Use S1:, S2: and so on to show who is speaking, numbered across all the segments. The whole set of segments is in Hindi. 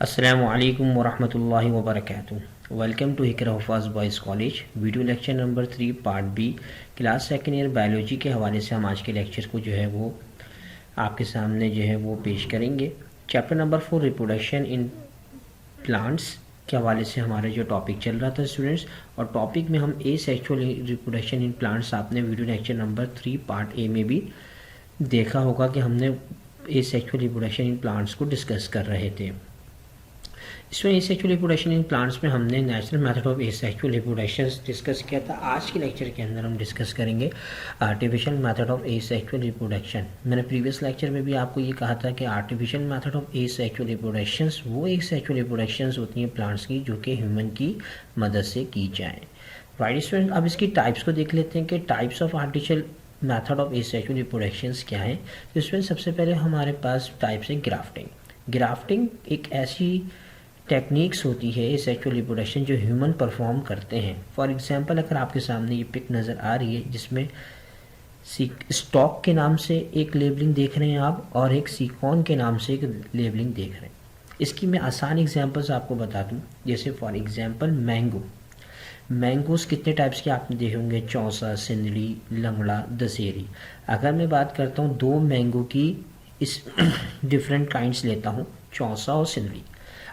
S1: अस्सलामु अलैकुम वरहमतुल्लाहि वबरकातुहू। Welcome to Hikra Huffaz boys college. Video lecture number 3 part B class second year biology के हवाले से हम आज के लेक्चर को जो है वो आपके सामने जो है वो पेश करेंगे। Chapter number 4 reproduction in plants के हवाले से हमारा जो टॉपिक चल रहा था स्टूडेंट्स, और टॉपिक में हम asexual reproduction in plants आपने video lecture number 3 part A में भी देखा होगा कि हमने asexual reproduction in plants को डिस्कस कर रहे थे। इसमें एसेक्सुअल रिप्रोडक्शन इन प्लांट्स में हमने natural method of asexual reproduction discuss किया था। आज के लेक्चर के अंदर हम डिस्कस करेंगे artificial method of asexual reproduction. मैंने प्रीवियस लेक्चर में भी आपको ये कहा था कि artificial method of asexual reproductions वो एसेक्सुअल रिप्रोडक्शंस होती हैं प्लांट्स की जो कि ह्यूमन की मदद से की जाए। राइट स्टूडेंट, अब इसकी टाइप्स को देख लेते हैं कि types of artificial method of asexual reproductions क्या है। तो इसमें सबसे पहले हमारे पास टाइप्स है ग्राफ्टिंग। ग्राफ्टिंग एक ऐसी टेक्निक्स होती है सेक्सुअल रिप्रोडक्शन जो ह्यूमन परफॉर्म करते हैं। फॉर एग्जांपल, अगर आपके सामने ये पिक नज़र आ रही है जिसमें स्टॉक के नाम से एक लेबलिंग देख रहे हैं आप, और एक सीकॉन के नाम से एक लेबलिंग देख रहे हैं। इसकी मैं आसान एग्जांपल्स आपको बता दूं, जैसे फॉर एग्जांपल मैंगो। मैंगोस कितने टाइप्स के आपने देखे होंगे, चौसा, सिंदड़ी, लंगड़ा, दशहरी। अगर मैं बात करता हूँ दो मैंगो की इस डिफरेंट काइंड्स लेता हूँ, चौसा और सिंदड़ी।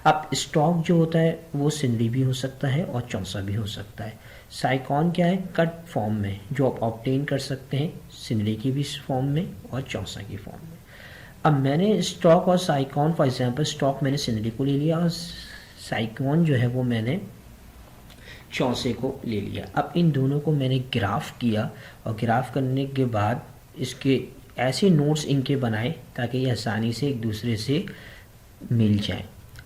S1: अब स्टॉक जो होता है वो सिंदड़ी भी हो सकता है और चौसा भी हो सकता है। साइकॉन क्या है, कट फॉर्म में जो आप ऑब्टेन कर सकते हैं सिंदड़ी की भी फॉर्म में और चौसा की फॉर्म में। अब मैंने स्टॉक और साइकॉन, फॉर एग्जांपल स्टॉक मैंने सिंदड़ी को ले लिया और साइकॉन जो है वो मैंने चौसे को ले लिया। अब इन दोनों को मैंने ग्राफ किया और ग्राफ करने के बाद इसके ऐसे नोट्स इनके बनाए ताकि ये आसानी से एक दूसरे से मिल जाए।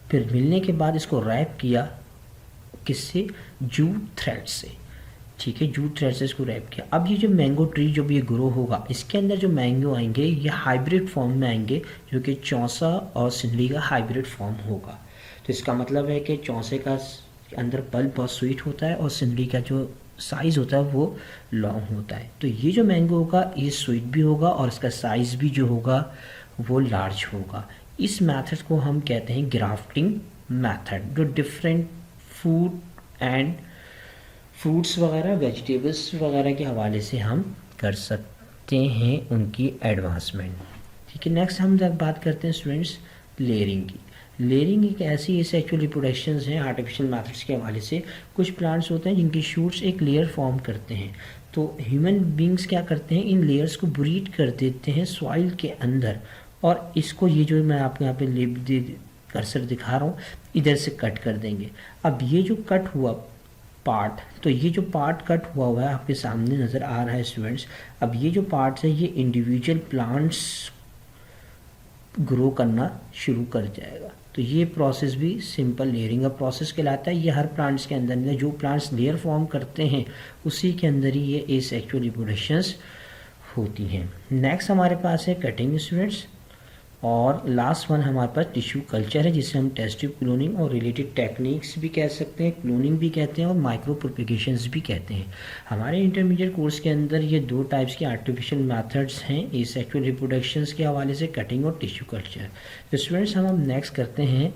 S1: फिर मिलने के बाद इसको रैप किया, किससे, जूट थ्रेड से। ठीक है, जूट थ्रेड से इसको रैप किया। अब ये जो मैंगो ट्री जो भी ये ग्रो होगा, इसके अंदर जो मैंगो आएंगे ये हाइब्रिड फॉर्म में आएंगे, जो कि चौसा और सिंदड़ी का हाइब्रिड फॉर्म होगा। तो इसका मतलब है कि चौसे का अंदर पल्प बहुत स्वीट होता है और सिंदड़ी का जो साइज़ होता है वो लॉन्ग होता है। तो ये जो मैंगो होगा ये स्वीट भी होगा और इसका साइज़ भी जो होगा वो लार्ज होगा। इस मेथड को हम कहते हैं ग्राफ्टिंग मेथड, जो डिफरेंट फूड एंड फ्रूट्स वगैरह, वेजिटेबल्स वगैरह के हवाले से हम कर सकते हैं उनकी एडवांसमेंट। ठीक है, नेक्स्ट हम जब बात करते हैं स्टूडेंट्स लेयरिंग की। लेयरिंग एक ऐसी एसेक्सुअल रिप्रोडक्शंस हैं आर्टिफिशियल मेथड्स के हवाले से। कुछ प्लांट्स होते हैं जिनकी शूट्स एक लेयर फॉर्म करते हैं, तो ह्यूमन बींग्स क्या करते हैं, इन लेयर्स को ब्रीड कर देते हैं सॉइल के अंदर, और इसको ये जो मैं आपको यहाँ पे कर्सर दिखा रहा हूँ इधर से कट कर देंगे। अब ये जो कट हुआ पार्ट, तो ये जो पार्ट कट हुआ है आपके सामने नज़र आ रहा है स्टूडेंट्स। अब ये जो पार्ट्स है ये इंडिविजुअल प्लांट्स ग्रो करना शुरू कर जाएगा। तो ये प्रोसेस भी सिंपल लेयरिंग का प्रोसेस कहलाता है। ये हर प्लांट्स के अंदर, जो प्लांट्स लेयर फॉर्म करते हैं उसी के अंदर ही ये एसेक्सुअल रिप्रोडक्शंस होती हैं। नेक्स्ट हमारे पास है कटिंग स्टूडेंट्स, और लास्ट वन हमारे पास टिश्यू कल्चर है, जिसे हम टेस्ट ट्यूब क्लोनिंग और रिलेटेड टेक्निक्स भी कह सकते हैं, क्लोनिंग भी कहते हैं और माइक्रो प्रोपेगेशंस भी कहते हैं। हमारे इंटरमीडिएट कोर्स के अंदर ये दो टाइप्स के आर्टिफिशियल मेथड्स हैं एसेक्सुअल रिप्रोडक्शंस के हवाले से, कटिंग और टिश्यू कल्चर। तो स्टूडेंट्स हम नेक्स्ट करते हैं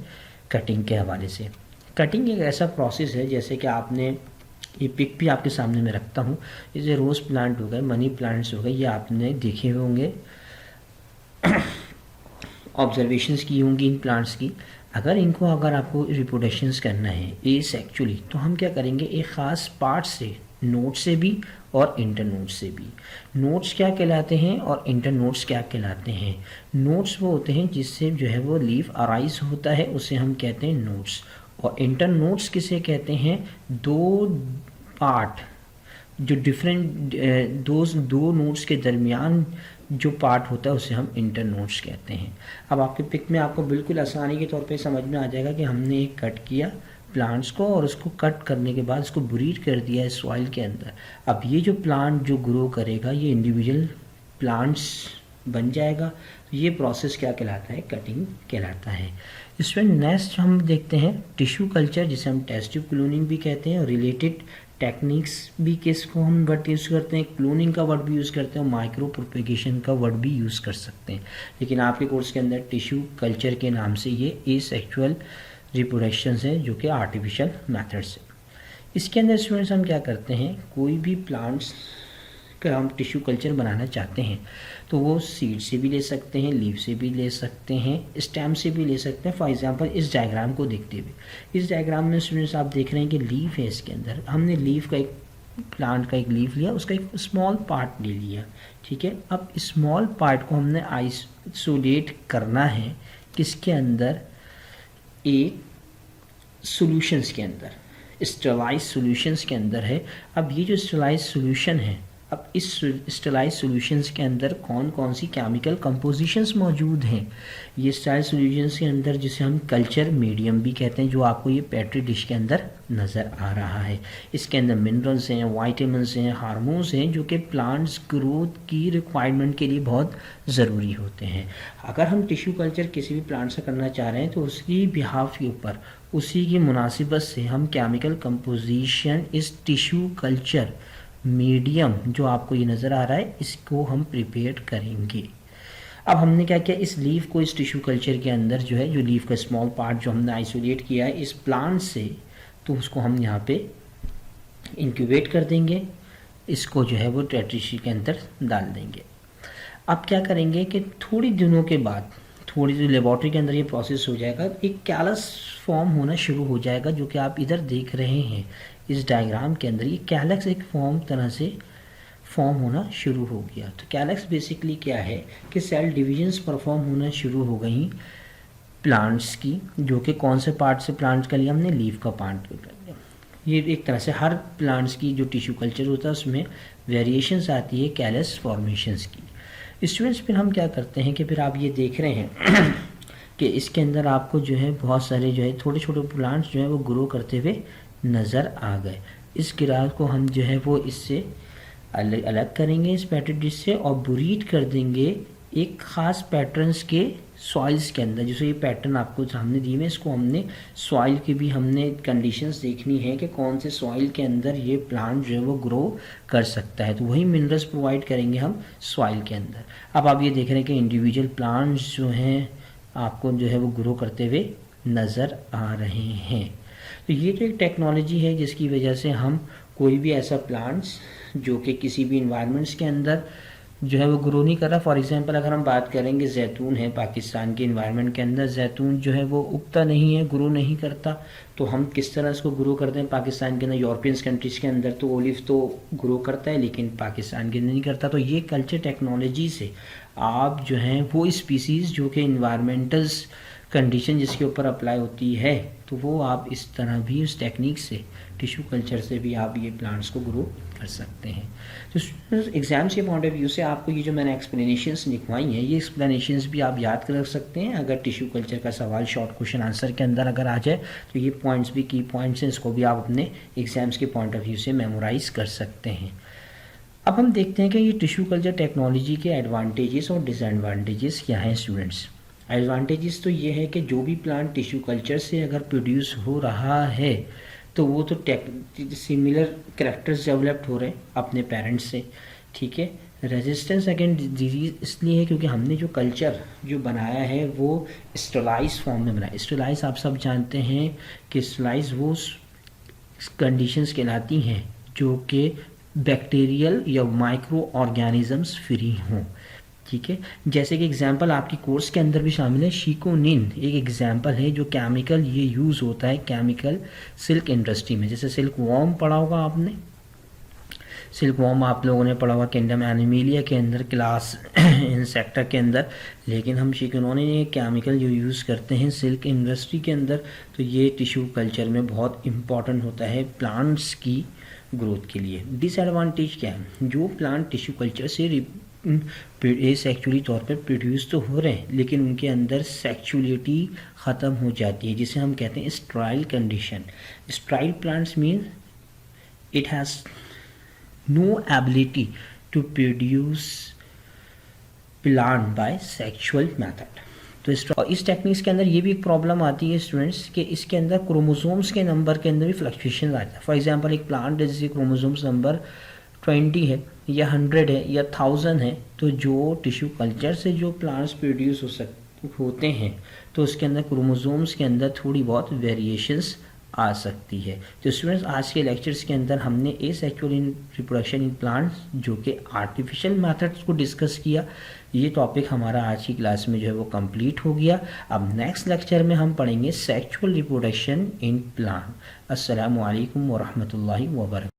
S1: कटिंग के हवाले से। कटिंग एक ऐसा प्रोसेस है, जैसे कि आपने ये पिक भी आपके सामने मैं रखता हूँ, जैसे रोज़ प्लांट हो गए, मनी प्लांट्स हो गए, ये आपने देखे होंगे, ऑब्जर्वेशंस की होंगी इन प्लांट्स की। अगर आपको रिप्रोडक्शंस करना है एसेक्सुअली, तो हम क्या करेंगे, एक ख़ास पार्ट से, नोड से भी और इंटर नोड से भी। नोड्स क्या कहलाते हैं और इंटर नोड्स क्या कहलाते हैं। नोड्स वो होते हैं जिससे जो है वो लीफ अराइज होता है, उसे हम कहते हैं नोड्स। और इंटर नोड्स किसे कहते हैं, दो पार्ट जो डिफरेंट दो नोड्स के दरमियान जो पार्ट होता है उसे हम इंटर नोड्स कहते हैं। अब आपके पिक में आपको बिल्कुल आसानी के तौर पे समझ में आ जाएगा कि हमने एक कट किया प्लांट्स को, और उसको कट करने के बाद इसको ब्रीड कर दिया है सॉइल के अंदर। अब ये जो प्लांट जो ग्रो करेगा ये इंडिविजुअल प्लांट्स बन जाएगा। तो ये प्रोसेस क्या कहलाता है, कटिंग कहलाता है। इसमें नेक्स्ट हम देखते हैं टिश्यू कल्चर, जिसे हम टेस्ट ट्यूब क्लोनिंग भी कहते हैं, और रिलेटेड टेक्निक्स भी किसको हम वर्ड यूज़ करते हैं, क्लोनिंग का वर्ड भी यूज़ करते हैं, माइक्रो प्रोपेगेशन का वर्ड भी यूज़ कर सकते हैं। लेकिन आपके कोर्स के अंदर टिश्यू कल्चर के नाम से ये एसेक्सुअल रिप्रोडक्शन है जो कि आर्टिफिशियल मेथड से। इसके अंदर स्टूडेंट्स हम क्या करते हैं, कोई भी प्लांट्स का हम टिश्यू कल्चर बनाना चाहते हैं तो वो सीड से भी ले सकते हैं, लीफ से भी ले सकते हैं, स्टेम से भी ले सकते हैं। फॉर एग्जांपल इस डायग्राम को देखते हुए, इस डायग्राम में स्टूडेंट्स आप देख रहे हैं कि लीफ है, इसके अंदर हमने लीफ का एक प्लांट का एक लीफ लिया, उसका एक स्मॉल पार्ट ले लिया, ठीक है। अब स्मॉल पार्ट को हमने आइसोलेट करना है किसके अंदर, एक सॉल्यूशंस के अंदर, स्टेरलाइज सॉल्यूशंस के अंदर है। अब ये जो स्टेरलाइज सॉल्यूशन है, अब इस स्टेरलाइज सॉल्यूशंस के अंदर कौन कौन सी केमिकल कंपोजिशंस मौजूद हैं, ये स्टेरलाइज सॉल्यूशंस के अंदर जिसे हम कल्चर मीडियम भी कहते हैं, जो आपको ये पेट्री डिश के अंदर नज़र आ रहा है। इसके अंदर मिनरल्स हैं, वाइटामिन्स हैं, हार्मोन्स हैं, जो कि प्लांट्स ग्रोथ की रिक्वायरमेंट के लिए बहुत ज़रूरी होते हैं। अगर हम टिश्यू कल्चर किसी भी प्लांट से करना चाह रहे हैं तो उसकी बिहाफ के ऊपर, उसी की मुनासिबत से हम केमिकल कंपोजिशन इस टिश्यू कल्चर मीडियम जो आपको ये नज़र आ रहा है, इसको हम प्रिपेयर करेंगे। अब हमने क्या किया, इस लीफ को इस टिश्यू कल्चर के अंदर जो है, जो लीफ का स्मॉल पार्ट जो हमने आइसोलेट किया है इस प्लांट से, तो उसको हम यहाँ पे इंक्यूबेट कर देंगे, इसको जो है वो ट्रेट्रिशी के अंदर डाल देंगे। अब क्या करेंगे कि थोड़ी दिनों के बाद, थोड़ी सी लेबॉर्ट्री के अंदर ये प्रोसेस हो जाएगा, एक कैलस फॉर्म होना शुरू हो जाएगा, जो कि आप इधर देख रहे हैं इस डायग्राम के अंदर। ये कैलक्स एक फॉर्म तरह से फॉर्म होना शुरू हो गया। तो कैलक्स बेसिकली क्या है कि सेल डिविजन्स परफॉर्म होना शुरू हो गई प्लांट्स की, जो कि कौन से पार्ट से प्लांट्स का लिया हमने, लीफ का पार्ट कर लिया। ये एक तरह से हर प्लांट्स की जो टिश्यू कल्चर होता है उसमें वेरिएशंस आती है कैलस फॉर्मेशंस की। स्टूडेंट्स फिर हम क्या करते हैं कि फिर आप ये देख रहे हैं कि इसके अंदर आपको जो है बहुत सारे जो है छोटे छोटे प्लांट्स जो है वो ग्रो करते हुए नज़र आ गए। इस ग्राफ को हम जो है वो इससे अलग करेंगे इस पेट्री डिश से, और बुरीड कर देंगे एक ख़ास पैटर्न्स के सॉइल्स के अंदर। जैसे ये पैटर्न आपको सामने दिए हुए, इसको हमने सॉइल की भी हमने कंडीशंस देखनी है कि कौन से सॉइल के अंदर ये प्लांट जो है वो ग्रो कर सकता है, तो वही मिनरल्स प्रोवाइड करेंगे हम सॉइल के अंदर। अब आप ये देख रहे हैं कि इंडिविजुअल प्लांट्स जो हैं आपको जो है वो ग्रो करते हुए नज़र आ रहे हैं। तो ये तो एक टेक्नोलॉजी है जिसकी वजह से हम कोई भी ऐसा प्लांट्स जो कि किसी भी इन्वायरमेंट्स के अंदर जो है वो ग्रो नहीं कर रहा। फॉर एग्जांपल अगर हम बात करेंगे जैतून है, पाकिस्तान के इन्वायरमेंट के अंदर जैतून जो है वो उगता नहीं है, ग्रो नहीं करता, तो हम किस तरह इसको ग्रो करते हैं पाकिस्तान के अंदर। यूरोपियन कंट्रीज़ के अंदर तो ओलिव तो ग्रो करता है, लेकिन पाकिस्तान के अंदर नहीं करता। तो ये कल्चर टेक्नोलॉजी से आप जो हैं वो स्पीसीज़ जो कि इन्वायरमेंटल्स कंडीशन जिसके ऊपर अप्लाई होती है, तो वो आप इस तरह भी उस टेक्निक से, टिश्यू कल्चर से भी आप ये प्लांट्स को ग्रो कर सकते हैं। तो एग्जाम्स के पॉइंट ऑफ व्यू से आपको ये जो मैंने एक्सप्लेनेशंस लिखवाई हैं, ये एक्सप्लेनेशंस भी आप याद कर रख सकते हैं। अगर टिश्यू कल्चर का सवाल शॉर्ट क्वेश्चन आंसर के अंदर अगर आ जाए तो ये पॉइंट्स भी की पॉइंट्स हैं, इसको भी आप अपने एग्जाम्स के पॉइंट ऑफ व्यू से मेमोराइज कर सकते हैं। अब हम देखते हैं कि ये टिश्यू कल्चर टेक्नोलॉजी के एडवांटेजेस और डिसएडवांटेजेस क्या हैं स्टूडेंट्स। एडवांटेजेस तो ये है कि जो भी प्लांट टिश्यू कल्चर से अगर प्रोड्यूस हो रहा है तो वो तो सिमिलर करैक्टर्स डेवलप्ड हो रहे हैं अपने पेरेंट्स से, ठीक है। रेजिस्टेंस अगेंस्ट डिजीज़ इसलिए है क्योंकि हमने जो कल्चर जो बनाया है वो स्टेरलाइज फॉर्म में बनाया। स्टेरलाइज आप सब जानते हैं कि स्टेरलाइज वो कंडीशंस कहलाती हैं जो कि बैक्टीरियल या माइक्रो ऑर्गेनिजम्स फ्री हों, ठीक है। जैसे कि एग्जांपल आपकी कोर्स के अंदर भी शामिल है, शिकोनिन एक एग्जांपल है जो केमिकल ये यूज़ होता है केमिकल सिल्क इंडस्ट्री में। जैसे सिल्क वॉर्म पढ़ा होगा आपने, सिल्क वॉर्म आप लोगों ने पढ़ा हुआ किंगडम एनिमेलिया के अंदर क्लास इंसेक्टा के अंदर, लेकिन हम शिकोनिन ये केमिकल जो यूज़ करते हैं सिल्क इंडस्ट्री के अंदर, तो ये टिश्यू कल्चर में बहुत इम्पॉर्टेंट होता है प्लांट्स की ग्रोथ के लिए। डिसएडवांटेज क्या है, जो प्लांट टिश्यू कल्चर से सेक्चुअली तौर पर प्रोड्यूस तो हो रहे हैं लेकिन उनके अंदर सेक्चुअलिटी ख़त्म हो जाती है, जिसे हम कहते हैं sterile condition. Sterile plants mean it has no ability to produce plant by sexual method. तो इस टेक्निक्स के अंदर ये भी एक प्रॉब्लम आती है स्टूडेंट्स कि इसके अंदर क्रोमोसोम्स के नंबर के अंदर भी फ्लक्चुएशन आता है। फॉर एग्जांपल एक प्लांट है जिसके क्रोमोसोम्स नंबर 20 है या 100 है या 1000 है, तो जो टिश्यू कल्चर से जो प्लांट्स प्रोड्यूस होते हैं तो उसके अंदर क्रोमोसोम्स के अंदर थोड़ी बहुत वेरिएशंस आ सकती है। तो स्टूडेंट्स, आज के लेक्चर्स के अंदर हमने एसेक्सुअल रिप्रोडक्शन इन प्लांट्स जो कि आर्टिफिशियल मेथड्स को डिस्कस किया। ये टॉपिक हमारा आज की क्लास में जो है वो कंप्लीट हो गया। अब नेक्स्ट लेक्चर में हम पढ़ेंगे सेक्सुअल रिप्रोडक्शन इन प्लांट। अस्सलामु अलैकुम वरहमतुल्लाहि वबरकातुहू।